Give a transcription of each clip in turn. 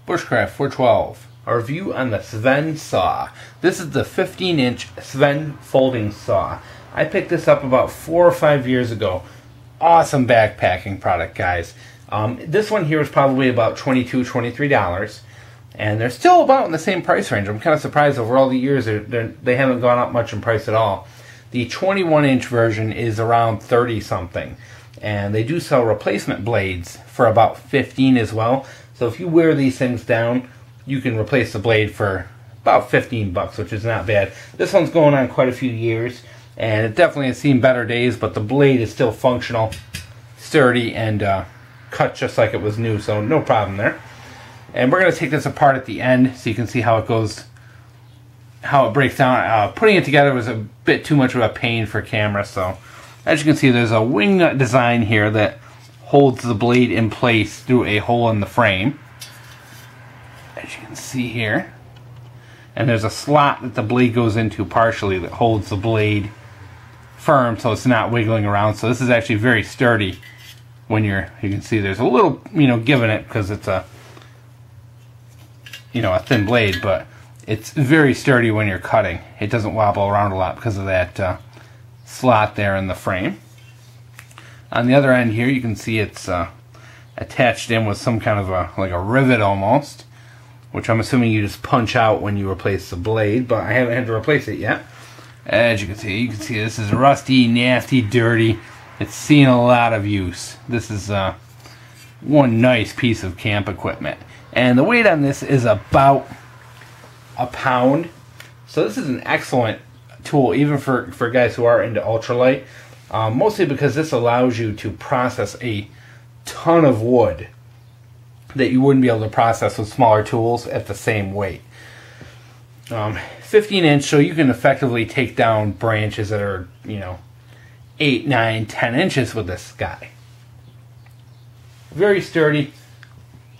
Bushcraft 412. A review on the Sven saw. This is the 15-inch Sven folding saw. I picked this up about 4 or 5 years ago. Awesome backpacking product, guys. This one here is probably about $22, $23. And they're still about in the same price range. I'm kind of surprised over all the years they haven't gone up much in price at all. The 21-inch version is around 30 something. And they do sell replacement blades for about 15 as well. So if you wear these things down, you can replace the blade for about 15 bucks, which is not bad. This one's going on quite a few years, and it definitely has seen better days, but the blade is still functional, sturdy, and cut just like it was new, so no problem there. And we're going to take this apart at the end so you can see how it goes, how it breaks down. Putting it together was a bit too much of a pain for camera, so as you can see, there's a wing nut design here that holds the blade in place through a hole in the frame, as you can see here. And there's a slot that the blade goes into partially that holds the blade firm so it's not wiggling around. So this is actually very sturdy when you can see there's a little, give in it because it's a, a thin blade, but it's very sturdy when you're cutting. It doesn't wobble around a lot because of that slot there in the frame. On the other end here, you can see it's attached in with some kind of like a rivet almost, which I'm assuming you just punch out when you replace the blade, but I haven't had to replace it yet. As you can see this is rusty, nasty, dirty. It's seen a lot of use. This is one nice piece of camp equipment. And the weight on this is about a pound. So this is an excellent tool, even for guys who are into ultralight. Mostly because this allows you to process a ton of wood that you wouldn't be able to process with smaller tools at the same weight. 15-inch, so you can effectively take down branches that are, 8, 9, 10 inches with this guy. Very sturdy.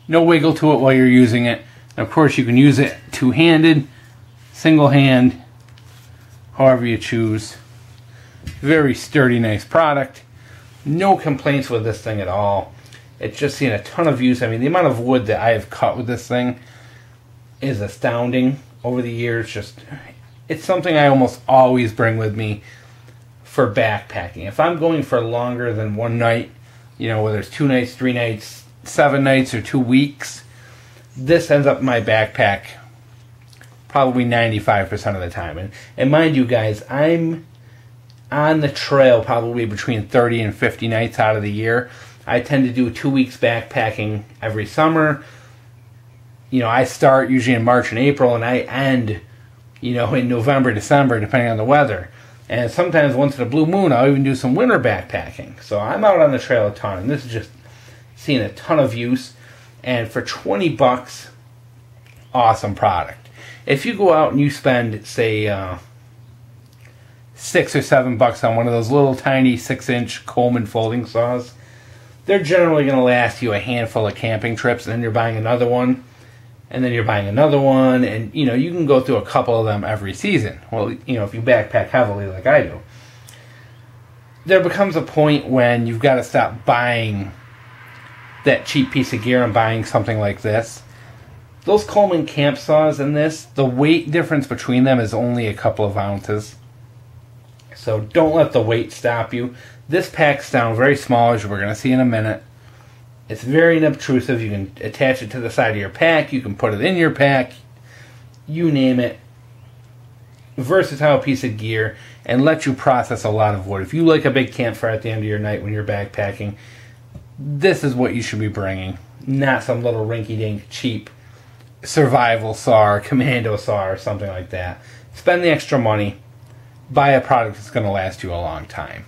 No wiggle to it while you're using it. And of course, you can use it two-handed, single hand, however you choose. Very sturdy, nice product. No complaints with this thing at all. It's just seen a ton of use. I mean, the amount of wood that I have cut with this thing is astounding over the years. It's something I almost always bring with me for backpacking. If I'm going for longer than one night, whether it's 2 nights, 3 nights, 7 nights, or 2 weeks, this ends up in my backpack probably 95% of the time. And mind you guys, I'm on the trail probably between 30 and 50 nights out of the year. I tend to do 2 weeks backpacking every summer. I start usually in March and April, and I end, in November, December, depending on the weather. And sometimes once in a blue moon, I'll even do some winter backpacking. So I'm out on the trail a ton, and this is just seeing a ton of use. And for 20 bucks, awesome product. If you go out and you spend, say, $6 or $7 on one of those little tiny 6-inch Coleman folding saws, they're generally going to last you a handful of camping trips, and then you're buying another one, and then you're buying another one, and you can go through a couple of them every season. Well, if you backpack heavily like I do, there becomes a point when you've got to stop buying that cheap piece of gear and buying something like this. Those Coleman camp saws and this, the weight difference between them is only a couple of ounces. So don't let the weight stop you. This packs down very small, as we're going to see in a minute. It's very inobtrusive. You can attach it to the side of your pack. You can put it in your pack. You name it. Versatile piece of gear, and let you process a lot of wood. If you like a big campfire at the end of your night when you're backpacking, this is what you should be bringing. Not some little rinky-dink cheap survival saw or commando saw or something like that. Spend the extra money. Buy a product that's going to last you a long time.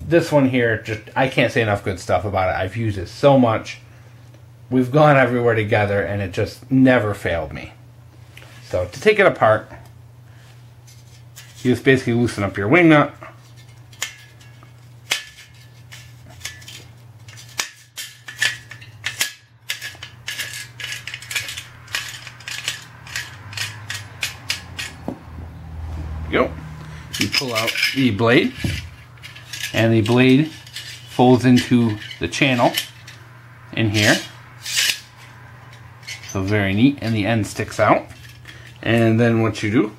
This one here, I can't say enough good stuff about it. I've used it so much. We've gone everywhere together, and it just never failed me. So to take it apart, you just basically loosen up your wing nut. Go. You pull out the blade, and the blade folds into the channel in here. So very neat, and the end sticks out. And then what you do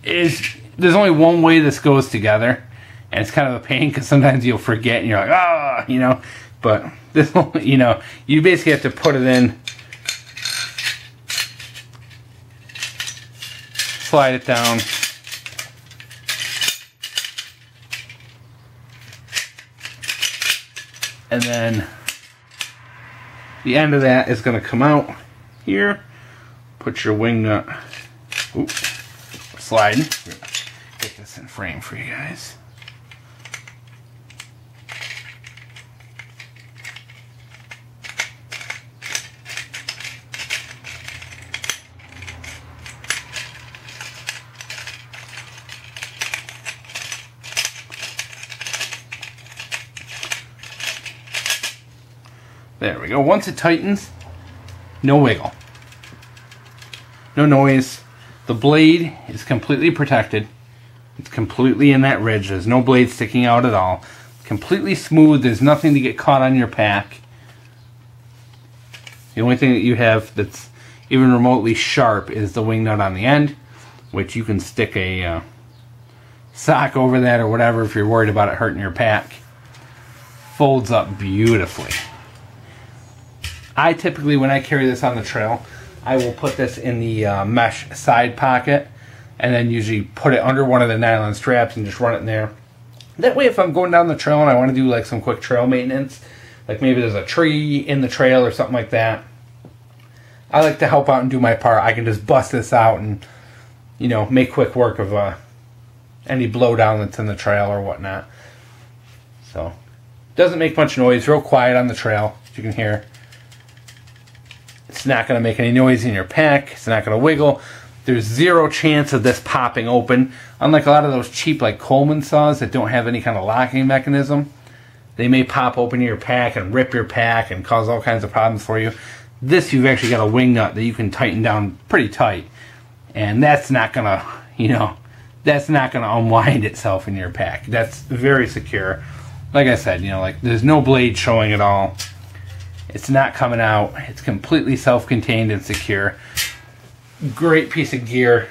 is, there's only one way this goes together, and it's kind of a pain because sometimes you'll forget and you're like, ah, you know, but this, you know, you basically have to put it in, slide it down, and then the end of that is going to come out here. Put your wing nut, sliding. Get this in frame for you guys. There we go. Once it tightens, no wiggle. No noise. The blade is completely protected. It's completely in that ridge. There's no blade sticking out at all. Completely smooth. There's nothing to get caught on your pack. The only thing that you have that's even remotely sharp is the wing nut on the end, which you can stick a sock over that or whatever if you're worried about it hurting your pack. Folds up beautifully. I typically, when I carry this on the trail, I will put this in the mesh side pocket, and then usually put it under one of the nylon straps and just run it in there. That way, if I'm going down the trail and I want to do like some quick trail maintenance, like maybe there's a tree in the trail or something like that, I like to help out and do my part. I can just bust this out and, you know, make quick work of any blowdown that's in the trail or whatnot. So, doesn't make much noise, real quiet on the trail, as you can hear. It's not going to make any noise in your pack. It's not going to wiggle. There's zero chance of this popping open. Unlike a lot of those cheap like Coleman saws that don't have any kind of locking mechanism, they may pop open your pack and rip your pack and cause all kinds of problems for you. This, you've actually got a wing nut that you can tighten down pretty tight, and that's not going to, you know, that's not going to unwind itself in your pack. That's very secure. Like I said, you know, like there's no blade showing at all. It's not coming out. It's completely self-contained and secure. Great piece of gear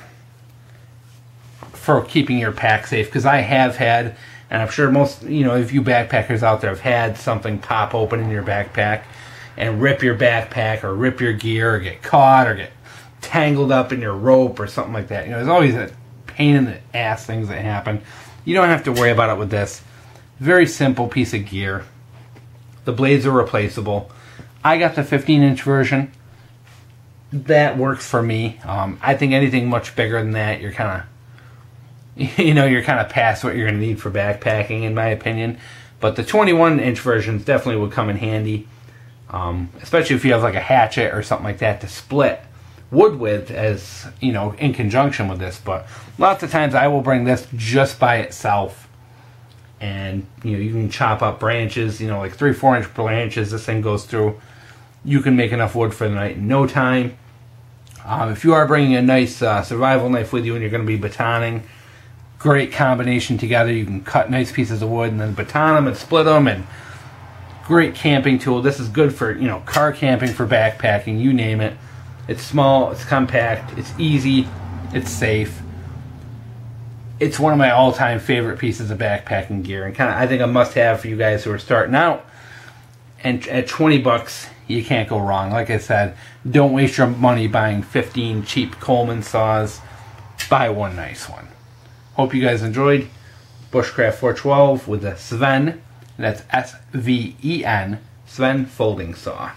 for keeping your pack safe, because I have had, and I'm sure most, you know, if you backpackers out there have had something pop open in your backpack and rip your backpack or rip your gear or get caught or get tangled up in your rope or something like that. You know, there's always a pain in the ass things that happen. You don't have to worry about it with this. Very simple piece of gear. The blades are replaceable. I got the 15-inch version. That works for me. I think anything much bigger than that, you're kind of, you know, you're kind of past what you're going to need for backpacking, in my opinion. But the 21-inch versions definitely would come in handy, especially if you have like a hatchet or something like that to split wood with, as you know, in conjunction with this. But lots of times I will bring this just by itself. And, you know, you can chop up branches, you know, like 3-4 inch branches this thing goes through. You can make enough wood for the night in no time. If you are bringing a nice survival knife with you and you're going to be batoning, great combination together. You can cut nice pieces of wood and then baton them and split them, and great camping tool. This is good for, you know, car camping, for backpacking, you name it. It's small, it's compact, it's easy, it's safe. It's one of my all-time favorite pieces of backpacking gear, and kind of I think a must-have for you guys who are starting out. And at 20 bucks, you can't go wrong. Like I said, don't waste your money buying 15 cheap Coleman saws. Buy one nice one. Hope you guys enjoyed Bushcraft 412 with the Sven. That's S-V-E-N, Sven folding saw.